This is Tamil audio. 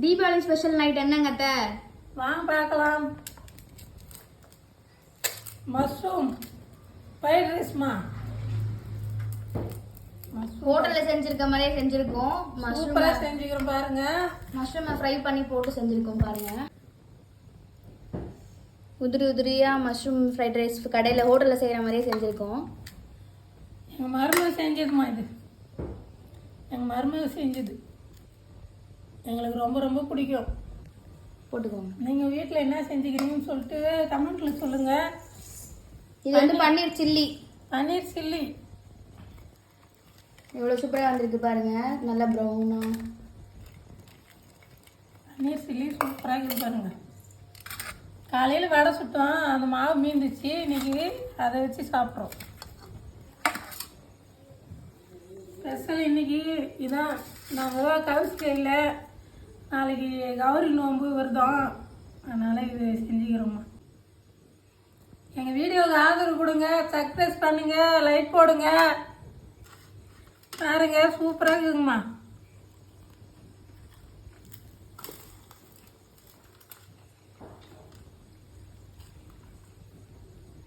தீபாவளி ஸ்பெஷல் நைட் என்னங்க அத்தை? வாங்க பார்க்கலாம். மஷ்ரூம் ஃப்ரைட் ரைஸ்மா. ஹோட்டல்ல செஞ்சிருக்க மாதிரியே செஞ்சிருக்கோம். மஷ்ரூம் செஞ்சுக்கிறோம் பாருங்க. மஷ்ரூமை ஃப்ரை பண்ணி போட்டு செஞ்சிருக்கோம் பாருங்க. உதிரி உதிரியா மஷ்ரூம் ஃப்ரைட் ரைஸ் கடையில் ஹோட்டலில் செய்கிற மாதிரியே செஞ்சுருக்கோம். எங்கள் மருமக செஞ்சதுமா இது. எங்கள் மருமக செஞ்சது எங்களுக்கு ரொம்ப ரொம்ப பிடிக்கும். போட்டுக்கோங்க. நீங்கள் வீட்டில் என்ன செஞ்சுக்கிறீங்கன்னு சொல்லிட்டு கமெண்ட்டில் சொல்லுங்கள். இது வந்து பன்னீர் சில்லி. பன்னீர் சில்லி எவ்வளோ சூப்பராக வந்திருக்கு பாருங்க. நல்லா ப்ரௌனா பன்னீர் சில்லி சூப்பராக இருக்குது பாருங்க. காலையில் வடை சுட்டோம், அந்த மாவு மீந்துச்சு. இன்னைக்கு அதை வச்சு சாப்பிட்றோம். ஸ்பெஷல் இன்னைக்கு இதான். நாங்கள் கவுச்சு இல்லை, நாளைக்கு கௌரி நோன்பு வருதோம், அதனால் இது செஞ்சுக்கிறோம்மா. எங்கள் வீடியோவுக்கு ஆதரவு கொடுங்க, சப்ஸ்கிரைப் பண்ணுங்கள், லைக் போடுங்க. பாருங்க சூப்பராக இருக்குங்கம்மா.